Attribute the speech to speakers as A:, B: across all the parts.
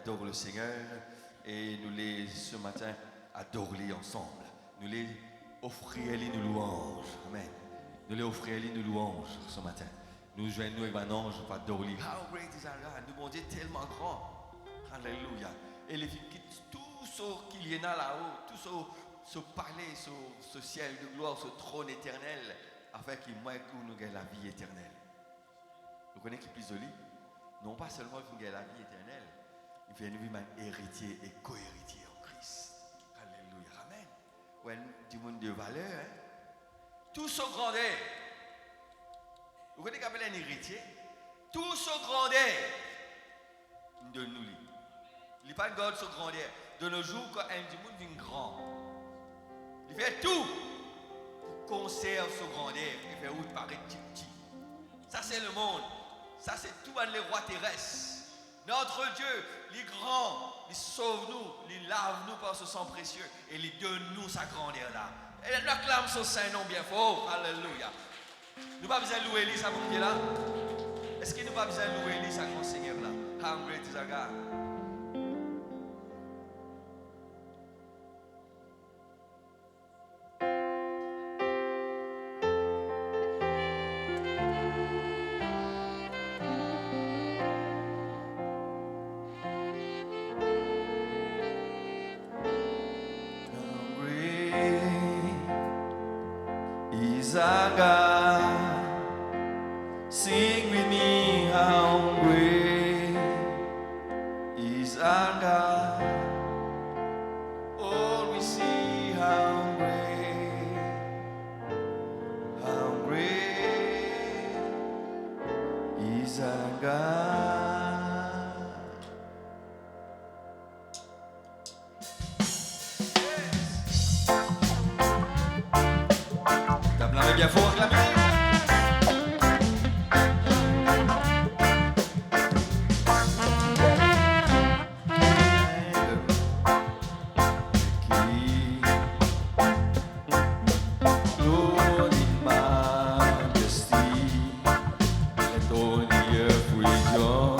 A: adore le Seigneur et nous les, ce matin, adorer ensemble. Nous les offrir les louanges. Amen. Nous les offrir les louanges ce matin. Nous joignons avec un ange pour adorer. How great is our God? Nous, mon Dieu, tellement grand. Alléluia. Et les filles, tout ce qu'il y en a là-haut, tout ce palais, ce ciel de gloire, ce trône éternel, afin qu'il moi nous gagne la vie éternelle. Vous connaissez qui plus joli? Non pas seulement qu'il gagne la vie éternelle, il fait nous vivre un héritier et co-héritier en Christ. Alléluia. Amen. Ouais, du monde de valeur, hein? Tout ce grandeur. Vous connaissez qu'appelle un héritier? Tout ce grandeur de nous. Il n'est pas de God ce grandeur. De nos jours, quand un du monde vient grand, il fait tout pour conserver ce grandeur. Il fait où il paraît petit. Ça, c'est le monde. Ça, c'est tout les rois terrestres. Notre Dieu, il est grand, il sauve nous, il lave nous par ce sang précieux et il donne nous sa grandeur là. Et elle acclame son saint nom bien fort. Alléluia. Nous pas besoin de louer lui, ça mon Dieu là. Est-ce que nous pas besoin de louer lui, ça grand Seigneur là? How great is our God?
B: Our God, sing with me, how great is our God. Oh, we see how great is our God.
A: Acclamez bien fort, acclamez.
B: Lord in majesty, let all the earth rejoice.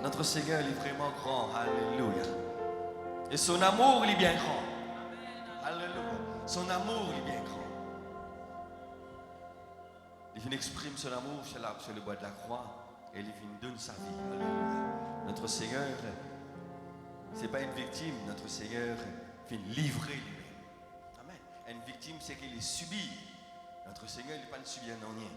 A: Notre Seigneur, il est vraiment grand. Alléluia. Et son amour, il est bien grand. Alléluia. Son amour, il est bien grand. Il exprime son amour sur le bois de la croix et il donne sa vie. Alléluia. Notre Seigneur, ce n'est pas une victime. Notre Seigneur vient livrer lui-même. Amen. Une victime, c'est qu'il est subi. Notre Seigneur, il n'est pas une subi un rien.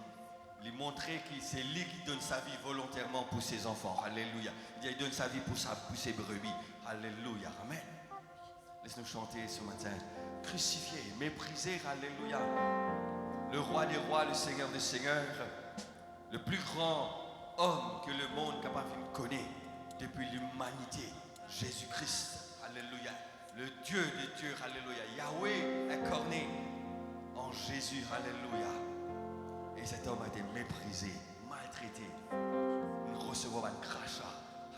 A: Il montrait que c'est lui qui donne sa vie volontairement pour ses enfants. Alléluia. Il donne sa vie pour ses brebis. Alléluia. Amen. Laisse-nous chanter ce matin. Crucifié, méprisé. Alléluia. Le roi des rois, le Seigneur des seigneurs. Le plus grand homme que le monde capable de connaître depuis l'humanité. Jésus-Christ. Alléluia. Le Dieu des dieux. Alléluia. Yahweh incarné en Jésus. Alléluia. Et cet homme a été méprisé, maltraité. Nous recevons un crachat.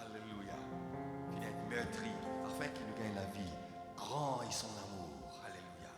A: Alléluia. Il est meurtri afin qu'il nous gagne la vie. Grand est son amour. Alléluia.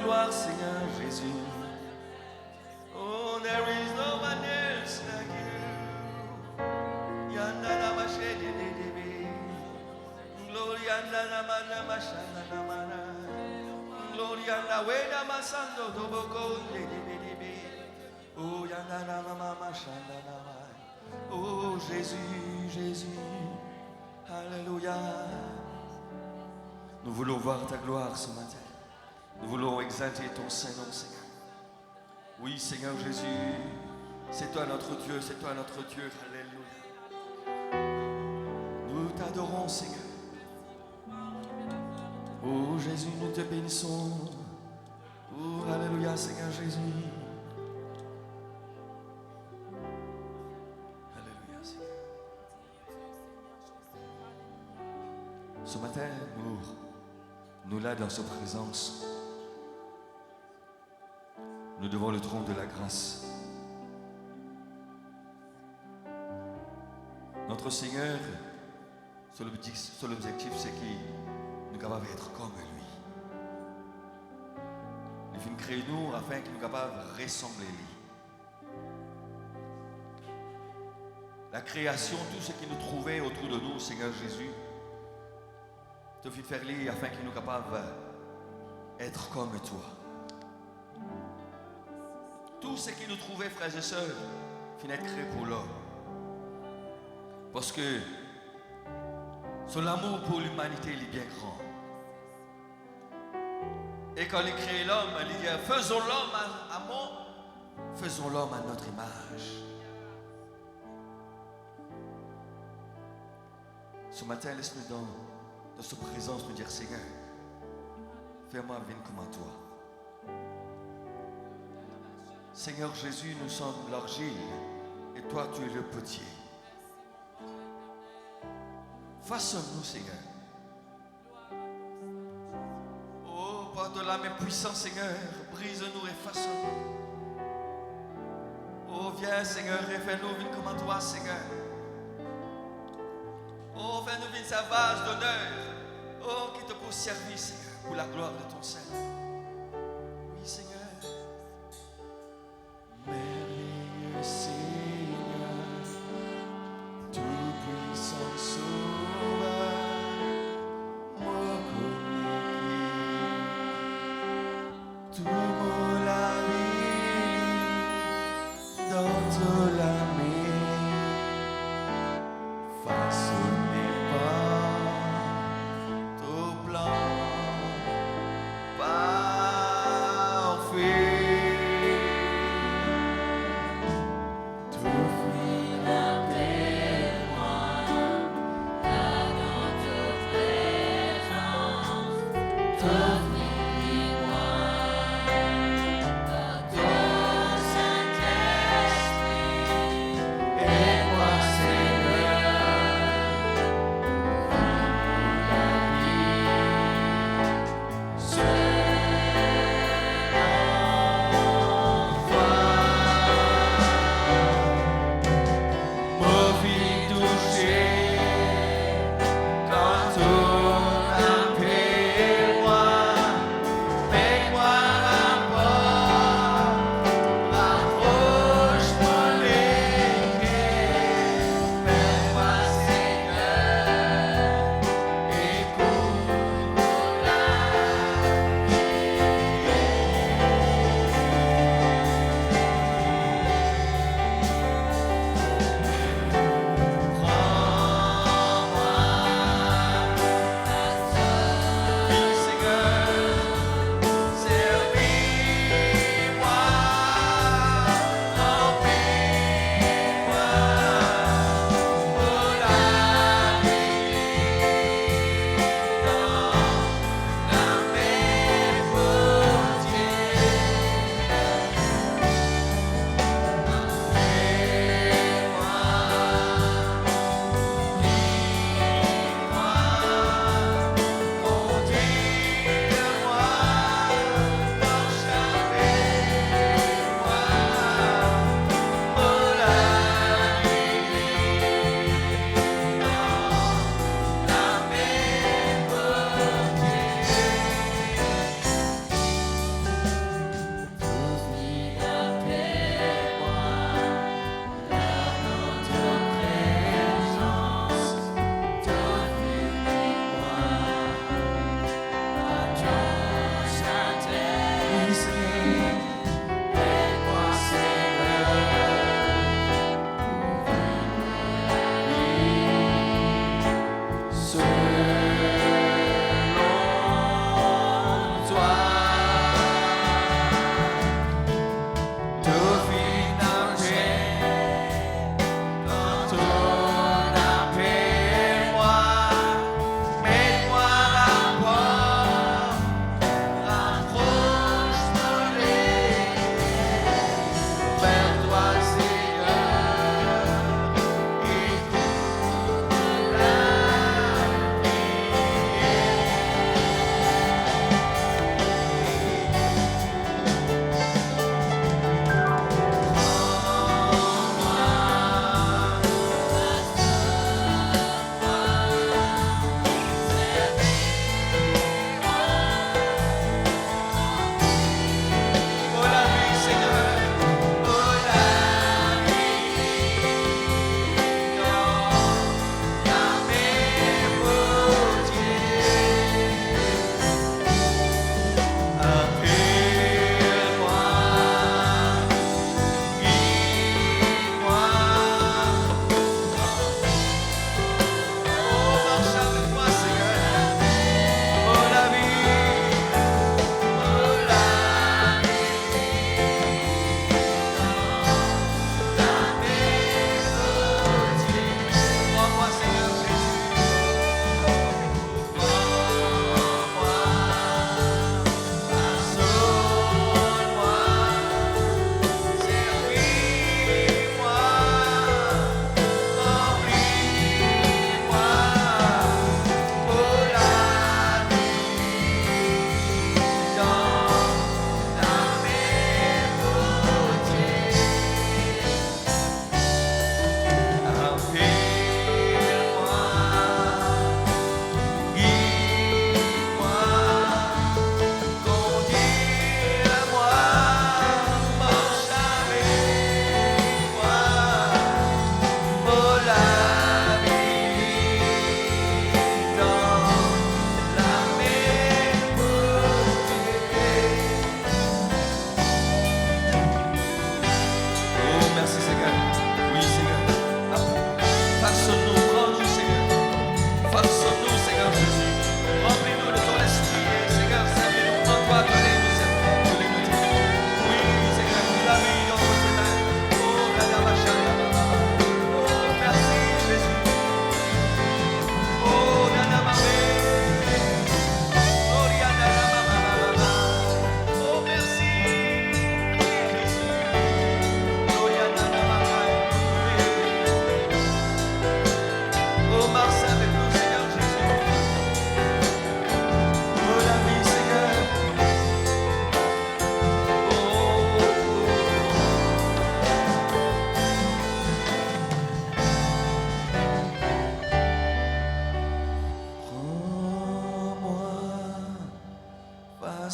B: gloire, Seigneur Jésus. Oh, there is no one else like you. Yandana mashede debe. Gloria yandana mana mashana namana. Gloria yandana wena masando doboko debe. Oh, yandana mama mashana namana. Oh, Jésus, Jésus. Alléluia. Nous voulons voir ta gloire ce matin. Nous voulons exalter ton Saint-Nom, Seigneur. Oui, Seigneur Jésus, c'est toi notre Dieu, c'est toi notre Dieu. Alléluia. Nous t'adorons, Seigneur. Oh Jésus, nous te bénissons. Oh, Alléluia, Seigneur Jésus. Alléluia, Seigneur. Ce matin, nous là dans sa présence, nous devant le trône de la grâce. Notre Seigneur, son objectif, c'est qu'il nous capable d'être comme lui. Il vient créer nous afin qu'il nous capable de ressembler à lui. La création, tout ce qui nous trouvait autour de nous, Seigneur Jésus, te fit faire lui afin qu'il nous capable d'être comme toi. Tout ce qui nous trouvait, frères et sœurs, finit créé pour l'homme. Parce que son amour pour l'humanité il est bien grand. Et quand il crée l'homme, il dit faisons l'homme à mon, faisons l'homme à notre image. Ce matin, laisse-nous dans sa présence nous dire Seigneur, fais-moi venir comme à toi. Seigneur Jésus, nous sommes l'argile et toi tu es le potier. Façonne-nous, Seigneur. Oh, par de la main puissante, Seigneur, brise-nous et façonne-nous. Oh, viens, Seigneur, et fais-nous venir comme à toi, Seigneur. Oh, fais-nous venir sa vase d'honneur. Oh, qui te pour servir, Seigneur, pour la gloire de ton Saint. Oui, Seigneur. Merveilleux Seigneur, tout-puissant Sauveur, moi connu, tout mon la vie, dans ton la main, façonné par ton plan parfait.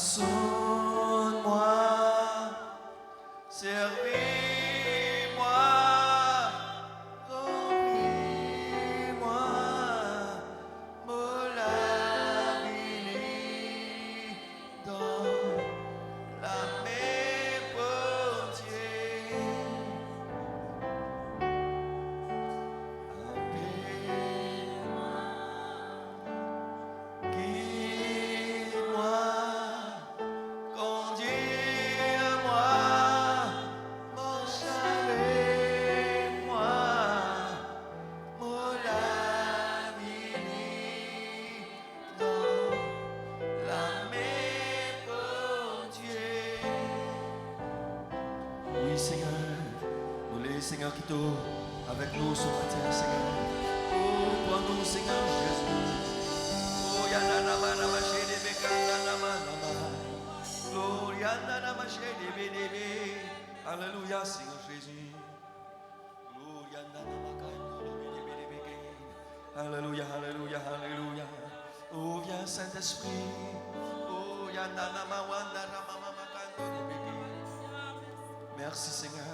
B: Façonne-moi, servis-moi, remplis-moi, me lavis dans la main potier. Guide-moi, conduis-moi, marche avec moi, me lavis dans la main potier. Oui, Seigneur, nous les Seigneur qui sont avec nous ce matin, Seigneur. Oh, pour nous, Seigneur Jésus. Oh, yanana nama shede bekanda nama nama. Gloria nama shede bedebe. Alléluia, Seigneur Jésus. Gloria nama kando bedebe. Alléluia, alléluia, alléluia. Oh, viens Saint-Esprit. Oh, yanana nama wanda nama kando bedebe. Merci, Seigneur.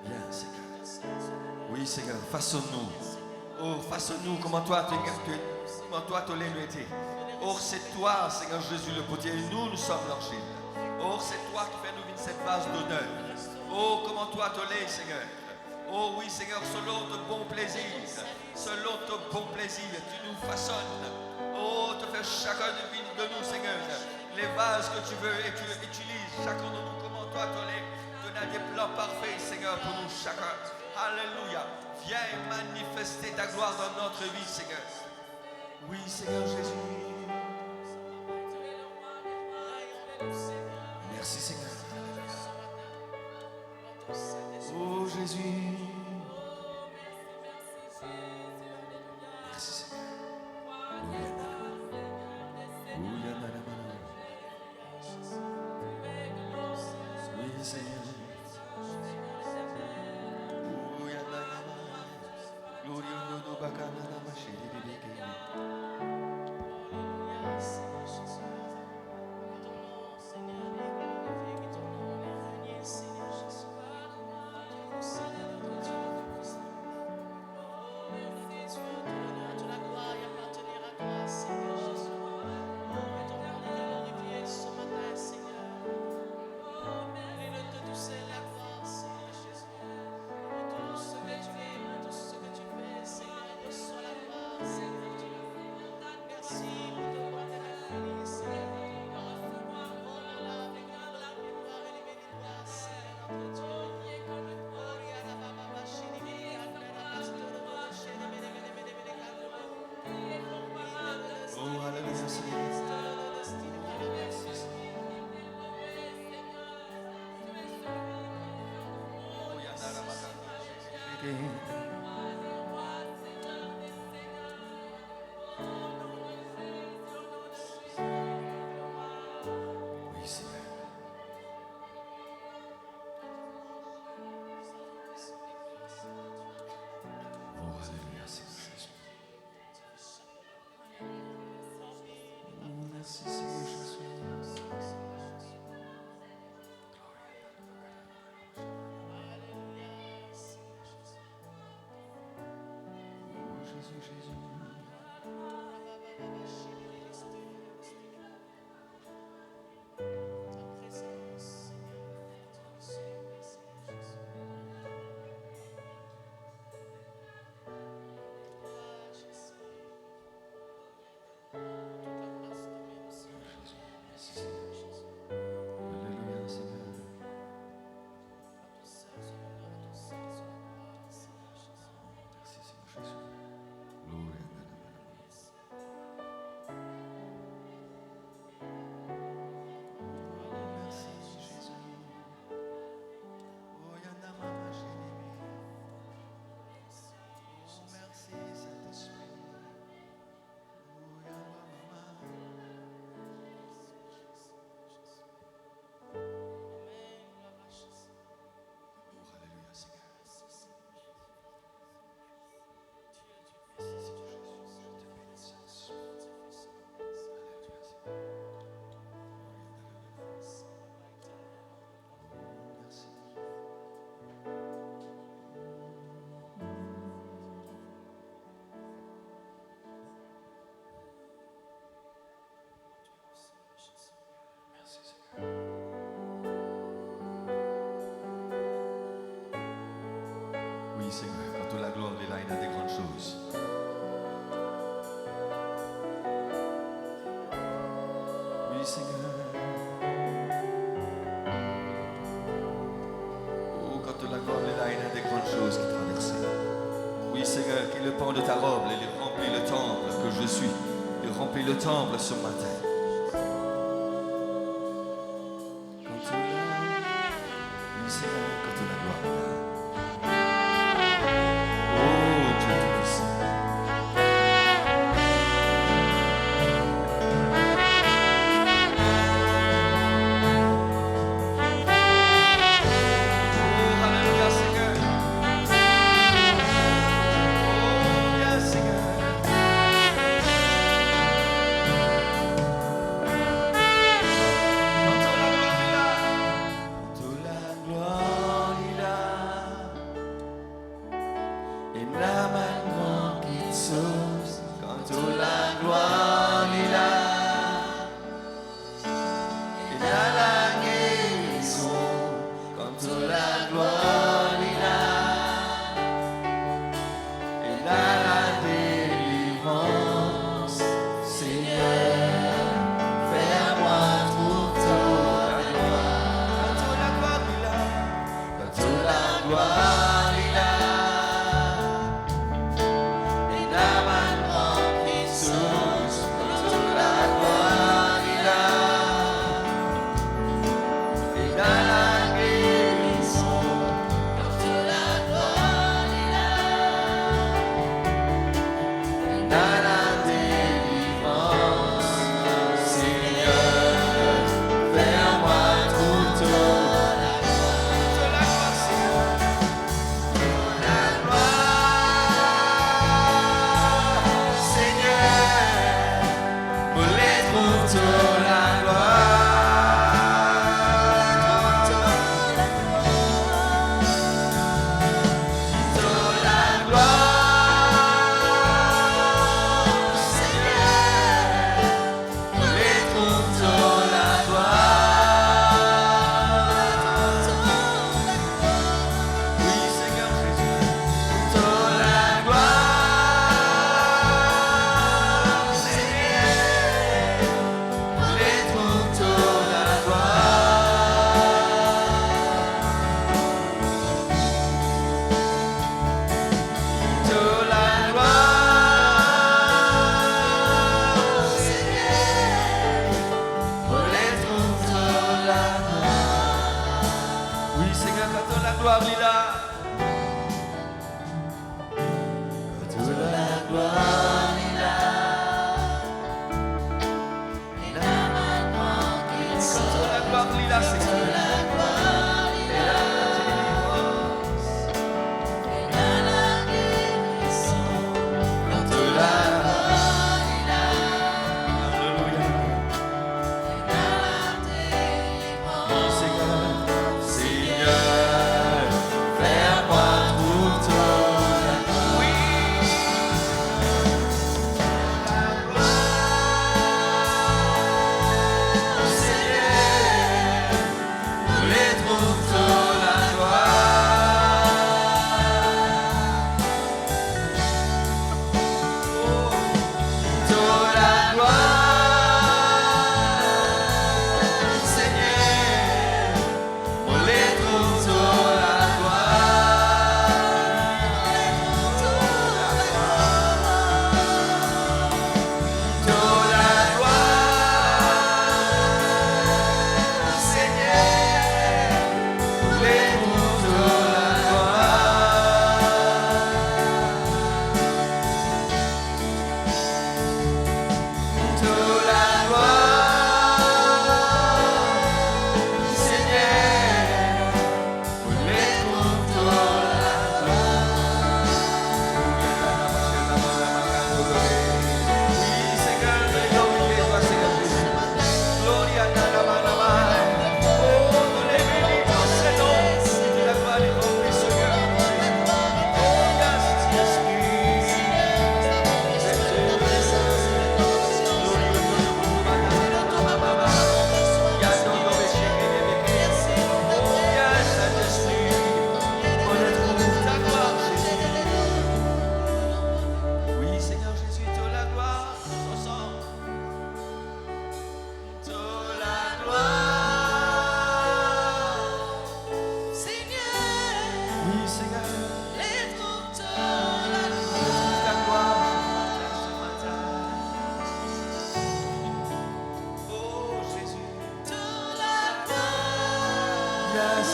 B: Viens, Seigneur. Oui, Seigneur, façonne-nous. Oh, façonne-nous comment toi tu l'as été. Oh, c'est toi, Seigneur Jésus, le potier. Nous sommes l'argile. Oh, c'est toi qui fais nous vivre cette base d'honneur. Oh, comment toi tu l'es, Seigneur. Oh, oui, Seigneur, selon ton bon plaisir. Selon ton bon plaisir, tu nous façonnes. Oh, tu fais chacun de nous, Seigneur, les vases que tu veux et tu utilises chacun de nous comment toi tu l'es. Tu as des plans parfaits, Seigneur, pour nous chacun. Alléluia. Viens manifester ta gloire dans notre vie, Seigneur. Oui, Seigneur Jésus. Merci, Seigneur. Oh, Jésus. Merci, Seigneur. Oui, Seigneur. Oui, Seigneur. Oh, alléluia, Seigneur. Oh, merci, Seigneur Jésus. Oh, Jésus, Jésus. Seigneur. Oh, quand la gloire est là, il y a des grandes choses qui traversent. Oui, Seigneur, qui le pan de ta robe, il remplit le temple que je suis. Il remplit le temple ce matin. Quand tu l'as, oui, Seigneur, quand la gloire est là. Oh, Dieu Tout-Puissant. Oh, Alléluia, Seigneur. Oh, yes, Seigneur. Quand la gloire est là, et la main qui sauve. Quand la gloire est là, et la guérison. Quand la gloire est là, et la délivrance. Seigneur, fais-moi trouver la gloire. Quand la gloire est là, quand la gloire est là, et la main qui sauve. Quand la gloire est là, et la guérison. Quand la gloire est là, et la délivrance. Seigneur, fais-moi trouver la gloire. Seigneur. La gloire, Seigneur, pour les trouver la gloire. La gloire, Seigneur, pour les trouver la gloire. Oui, Seigneur Jésus, toute la gloire, Seigneur, pour les trouver la gloire. Toute la gloire, Seigneur, pour les trouver la gloire. Oui, Seigneur, quand la gloire est là. Quand la gloire est là, et la main qui sauve. Quand la gloire est là, Seigneur. Et la délivrance. Et la guérison. Quand la gloire est là. Alléluia. Et la délivrance. Oui, Seigneur. Seigneur, fais-moi trouver la gloire. Oui. La gloire, Seigneur,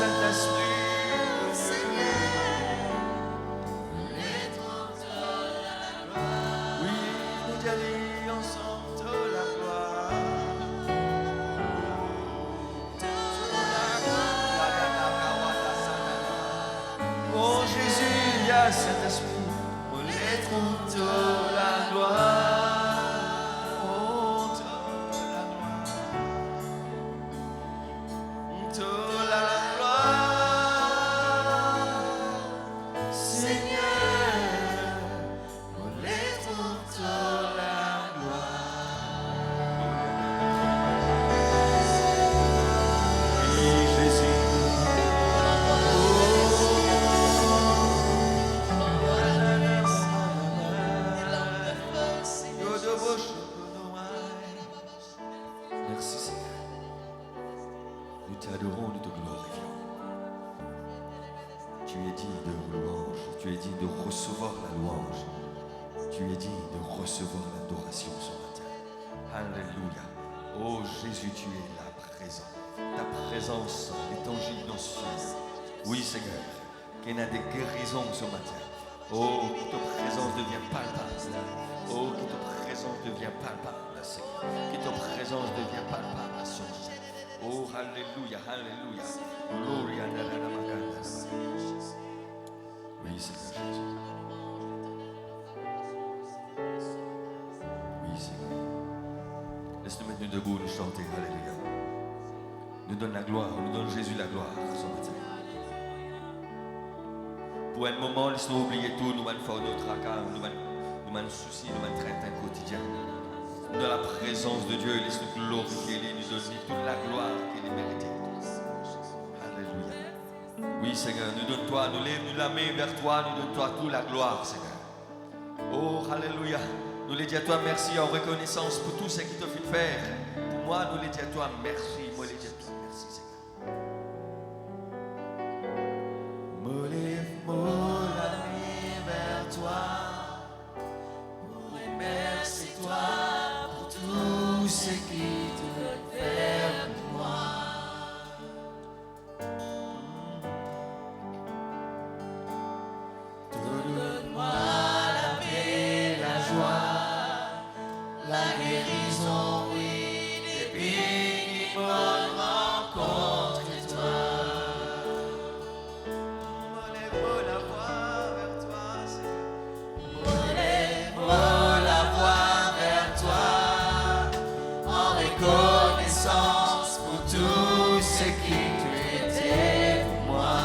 B: Saint-Esprit, Seigneur. Oui, nous allons ensemble la gloire. Oh Jésus, il y a Saint-Esprit, on les trouve toute la gloire. Oh, toute la gloire. Toute la gloire. Seigneur, on les trouve toute la gloire. Oui, Jésus. Merci Seigneur. Nous t'adorons, nous te glorifions. Tu es digne de louange, tu es digne de recevoir la louange. Tu es digne de recevoir l'adoration ce matin. Alléluia. Oh Jésus, tu es là présent. Ta présence est tangible dans ce ciel. Oui Seigneur, qu'il y ait des guérisons ce matin. Oh, que ta présence devienne palpable. Oh, que ta présence devienne palpable, Seigneur. Que ta présence devienne palpable ce matin. Oh, alléluia, alléluia. Gloria à la magana. Oui, Seigneur Jésus. Oui, Seigneur. Laisse-nous mettre debout, nous chanter, alléluia. Nous donne la gloire, nous donne Jésus la gloire ce matin. Pour un moment, laisse-nous oublier tout, nous allons faire notre tracas, nous allons soucis, nous allons traiter un quotidien. Dans la présence de Dieu, laisse-nous glorifier, nous donner toute la gloire qu'il est mérité. Alléluia. Oui, Seigneur, nous donne-toi, nous lève nous la main vers toi, nous donne-toi toute la gloire, Seigneur. Oh, alléluia. Nous les disons à toi merci en reconnaissance pour tout ce qui t'a fait faire. Pour moi, nous les disons à toi merci. Moi, les disons à toi merci, Seigneur. Me lève la main vers toi pour remercier toi pour tout ce qui te fait pour moi. Donne-moi la paix, la joie, la guérison, oui, des pays qui vont rencontrer toi. Relève la voix vers toi, Seigneur. Relève la voix vers toi, en reconnaissance pour tout ce qui tu étais pour moi.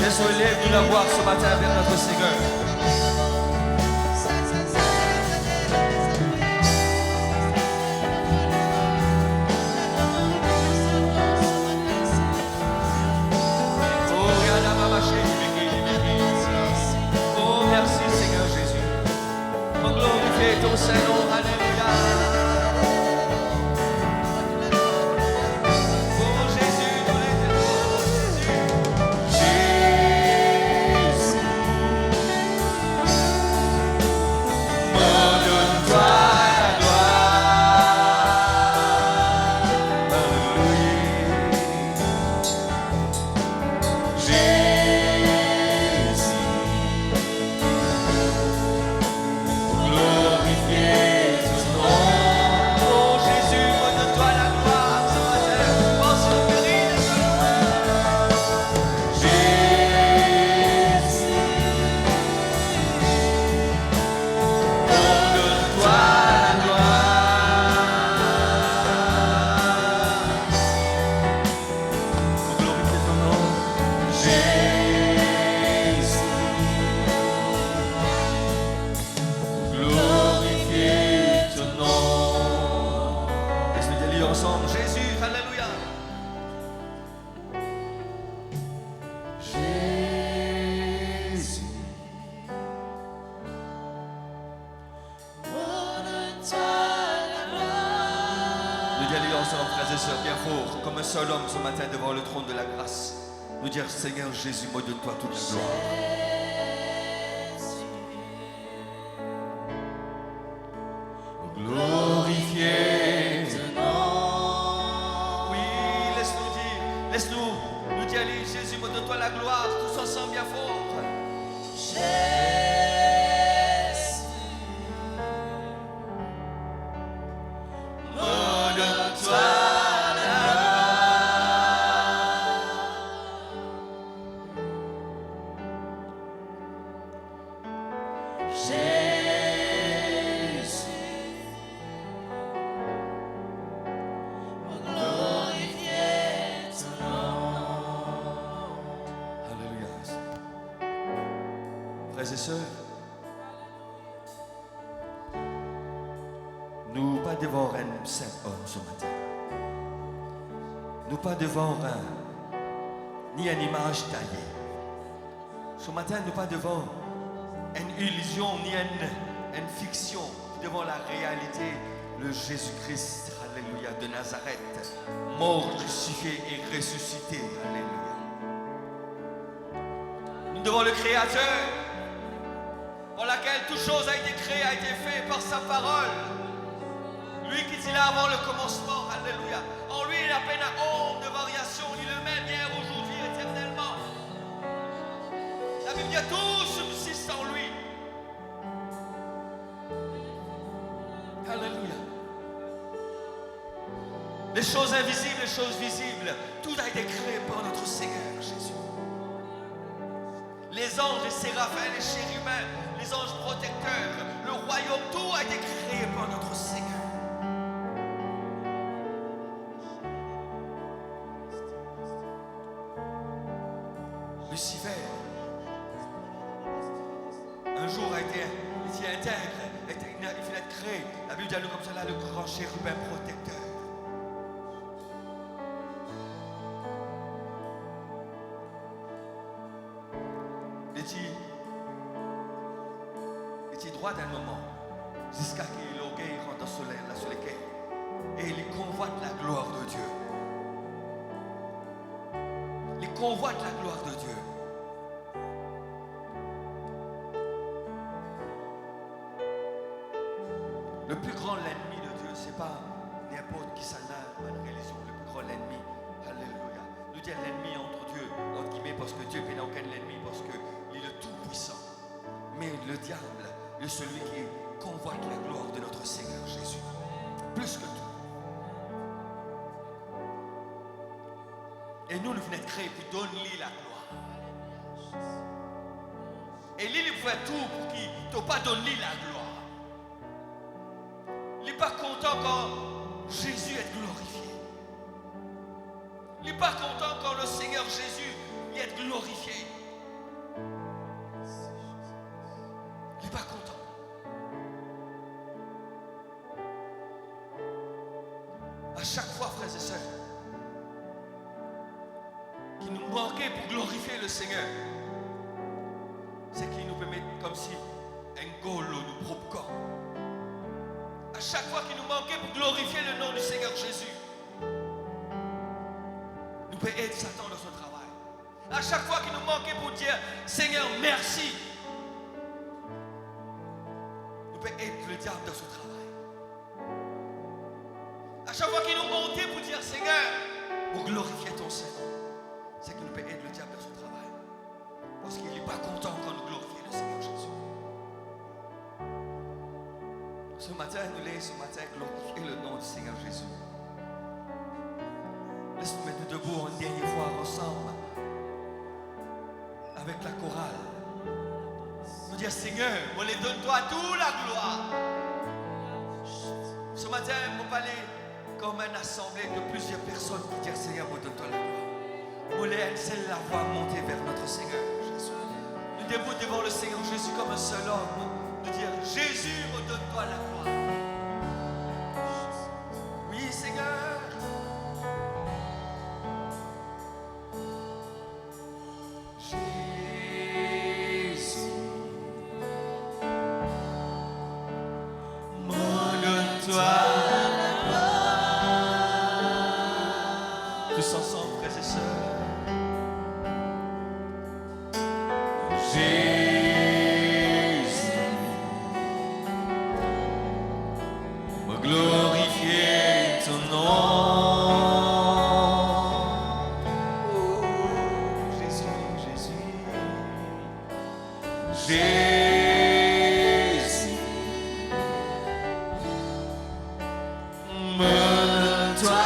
B: et Sœurs, élève-nous la voix ce matin vers notre Seigneur. Oh, merci Seigneur Jésus. On glorifie ton Saint-Nom. Alléluia. Oh Jésus, nous l'éternel. Jésus. Donne-toi la gloire. Alléluia. Jésus. Glorifier ton nom. Oh Jésus, donne-toi la gloire ce matin. Pense le mérite de gloire. Jésus. Donne-toi la gloire. Oh, glorifier ton nom. Jésus. Glorifier ton nom. Laisse-nous dire ensemble. Jésus, alléluia. Jésus. Nous dire ensemble, frères et sœurs, bien fort, comme un seul homme ce matin devant le trône de la grâce. Nous dire, Seigneur Jésus, moi de toi toute la gloire. Glorifier ton nom. Oui, laisse-nous dire, laisse-nous nous dire, allez, Jésus, moi de toi la gloire, tous ensemble bien fort. Donne-toi la gloire. Jésus. Alléluia. Frères et sœurs, nous pas devant un saint homme ce matin. Nous pas devant ni une image taillée. Ce matin, nous pas devant une illusion ni une fiction. Devant la réalité, le Jésus-Christ, alléluia, de Nazareth, mort, crucifié et ressuscité, alléluia. Nous devant le Créateur, pour laquelle toute chose a été créée, a été faite par sa parole. Lui qui dit là avant le commencement, alléluia. En lui, il n'a pas une ombre de variation, il est le même hier, aujourd'hui, éternellement. La Bible dit que tout subsiste en lui. Alléluia. Les choses invisibles, les choses visibles, tout a été créé par notre Seigneur Jésus. Les anges, les séraphins, les chérubins, les anges protecteurs, le royaume, tout a été créé par notre Seigneur. Lucifer, un jour a été intègre, il fallait être créé. La Bible dit comme cela, le grand chérubin protecteur. Il était droit d'un moment, jusqu'à ce qu'il rentre sur les quais, et il convoite la gloire de Dieu. Il convoite la gloire de Dieu. Le plus grand ennemi de Dieu, ce n'est pas n'importe qui s'en a une religion. Le plus grand ennemi, alléluia. Nous disons l'ennemi entre Dieu, entre guillemets, parce que Dieu n'a aucun ennemi, parce qu'il est le tout-puissant. Mais le diable est celui qui convoite la gloire de notre Seigneur Jésus. Plus que tout. Et nous venons être créés pour donner la gloire. Et lui, il fait tout pour qu'il ne t'a pas donné la gloire. Il n'est pas content quand Jésus est glorifié. Il n'est pas content quand le Seigneur Jésus est glorifié. chaque fois, frères et sœurs, qui nous manquait pour glorifier le Seigneur, c'est qu'il nous permet comme si un golo nous propre. À chaque fois qu'il nous manquait pour glorifier le nom du Seigneur Jésus, nous peut aider Satan dans son travail. À chaque fois qu'il nous manquait pour dire Seigneur merci, nous peut aider le diable dans son travail. À chaque fois qu'il nous montait pour dire Seigneur, pour glorifier ton Seigneur, c'est qu'il nous peut aider le diable dans son travail. Parce qu'il n'est pas content quand nous glorifions le Seigneur Jésus. Ce matin, nous laissons glorifier le nom du Seigneur Jésus. Laisse-nous mettre debout une dernière fois ensemble avec la chorale. Nous dire Seigneur, on les donne-toi toute la gloire. Ce matin, on va parler comme une assemblée de plusieurs personnes qui disent Seigneur, on donne-toi la gloire. On laisse la voix monter vers notre Seigneur Jésus. Nous debout devant le Seigneur Jésus comme un seul homme. De dire Jésus, on donne-toi la gloire. Oui, Seigneur. Tous ensemble, frères et sœurs. Jésus, me glorifier ton nom. Oh, Jésus, Jésus, Jésus, me donne-toi.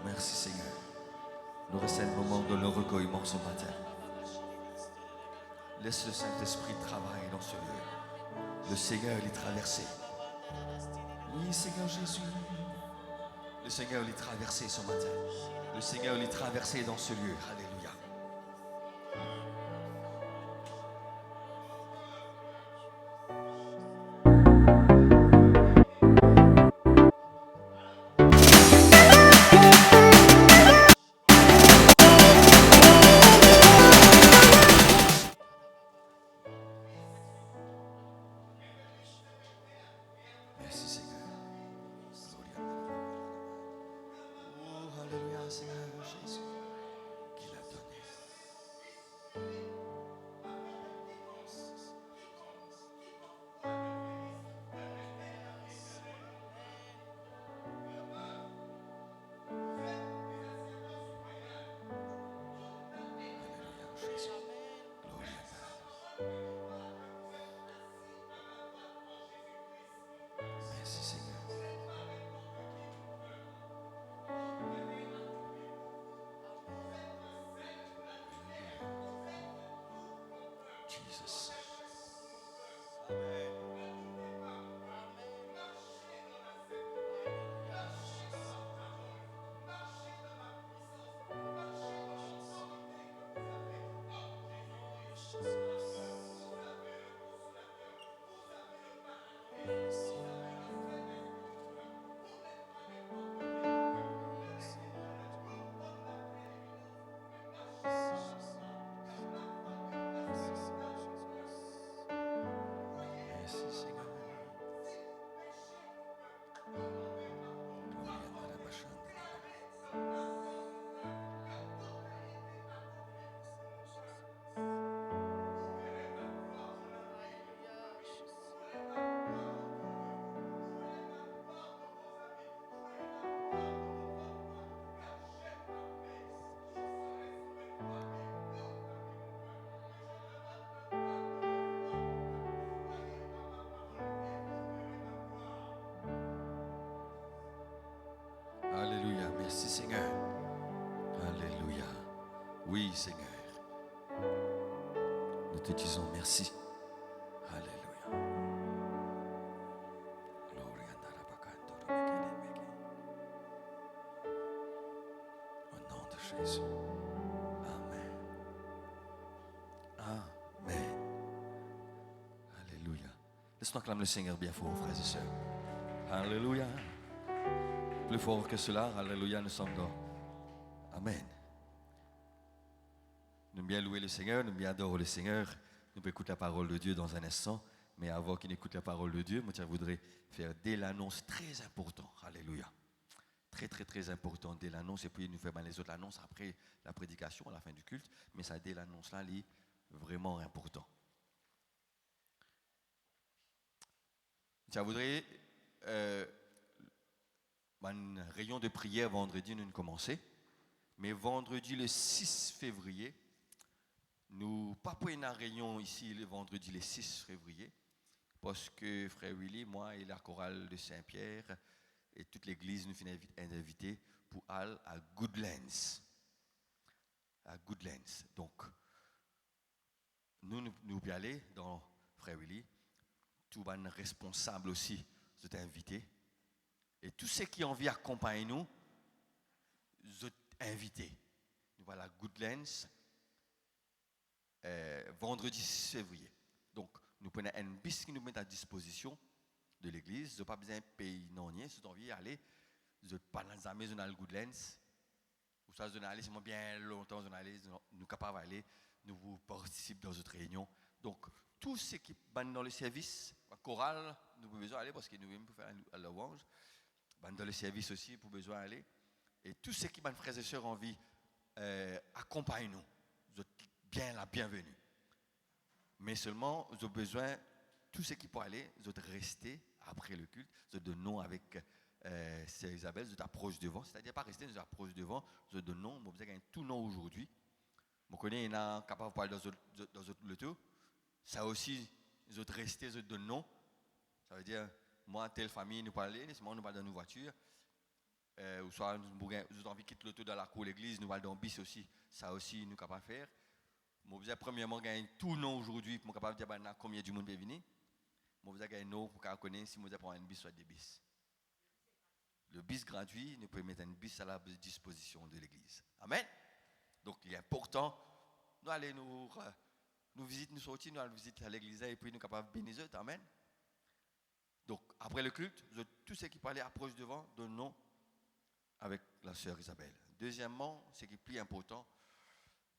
B: Merci Seigneur. Nous restons un moment de le recueillement ce matin. Laisse le Saint-Esprit travailler dans ce lieu. Le Seigneur l'est traversé. Oui Seigneur Jésus. Le Seigneur l'est traversé ce matin. Le Seigneur l'est traversé dans ce lieu. Alléluia. Merci Seigneur. Oh, alléluia Seigneur Jésus qui l'a donné. Alléluia Jésus. Gloire à Dieu. Merci Seigneur. Jesus. Oui, Seigneur. Nous te disons merci. Alléluia. Au nom de Jésus. Amen. Amen. Alléluia. Laisse-nous acclamer le Seigneur bien fort, frères et sœurs. Alléluia. Plus fort que cela, alléluia, nous sommes dans. Amen. Nous bien louer le Seigneur, nous bien adorer le Seigneur. Nous pouvons écouter la parole de Dieu dans un instant. Mais avant qu'il écoute la parole de Dieu, moi je voudrais faire dès l'annonce très important. Alléluia. Très, très, très important dès l'annonce. Et puis nous faisons les autres annonces après la prédication, à la fin du culte. Mais ça, dès l'annonce là, est vraiment important. Je voudrais un rayon de prière vendredi, nous commençons. Mais vendredi le 6 février, nous pas pour une réunion ici le vendredi le 6 février, parce que frère Willy, moi et la chorale de Saint-Pierre et toute l'église nous finissent invités pour aller à Goodlands. À Goodlands. Donc, nous y aller dans frère Willy. Tout les responsables aussi sont invités. Et tous ceux qui ont envie d'accompagner nous, sont invités. Nous voilà à Goodlands vendredi 6 février. Donc, nous prenons un bus qui nous met à disposition de l'église. Nous n'avons pas besoin de payer non rien. Si vous avez envie d'aller, vous n'êtes pas dans la maison dans le Goodlands. Ou ça, vous allez aller, c'est bien longtemps, vous allez, nous sommes capables d'aller, nous vous participons dans notre réunion. Donc, tous ceux qui sont dans le service, la chorale, nous avons besoin d'aller parce que nous même pour faire la louange. Dans le service aussi, pour besoin d'aller. Et tous ceux qui sont frères et sœurs en vie, accompagnez-nous. Vous êtes bien la bienvenue. Mais seulement, vous avez besoin, tous ceux qui peuvent aller, vous êtes restés après le culte, vous êtes de nom avec Sœur Isabelle, vous êtes approche devant, c'est-à-dire pas rester, vous êtes approche devant, vous êtes de nom, vous avez tout nom aujourd'hui. Vous connaissez, il y en a capable de parler dans le tour. Ça aussi, vous êtes restés, vous êtes de nom. Ça veut dire, moi, telle famille, nous parlons, nous parlons dans nos voitures. Ou soit nous avons envie de quitter l'auto dans la cour de l'église, nous allons dans le bis aussi, ça aussi nous sommes capables de faire. Moi, vous avez premièrement gagné tout nom aujourd'hui pour capable de dire combien du monde peut venir. Moi, vous avez gagné nom pour connaître si vous avez prendre un bis soit des bis. Le bis gratuit, nous pouvons mettre un bis à la disposition de l'église. Amen. Donc, il est important, nous allons nous visiter, nous sortir, nous allons visiter à l'église et puis nous sommes capables de bénir eux. Amen. Donc, après le culte, tous ceux qui parlaient approchent devant, donnent nom avec la sœur Isabelle. Deuxièmement, ce qui est plus important,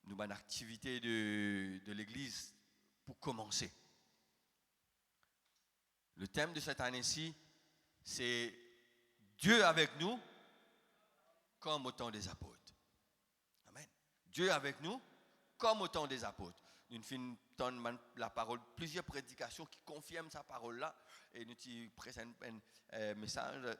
B: nous avons une activité de l'église pour commencer. Le thème de cette année-ci, c'est Dieu avec nous comme au temps des apôtres. Amen. Dieu avec nous comme au temps des apôtres. Nous finissons la parole, plusieurs prédications qui confirment sa parole-là. Et nous pressions un message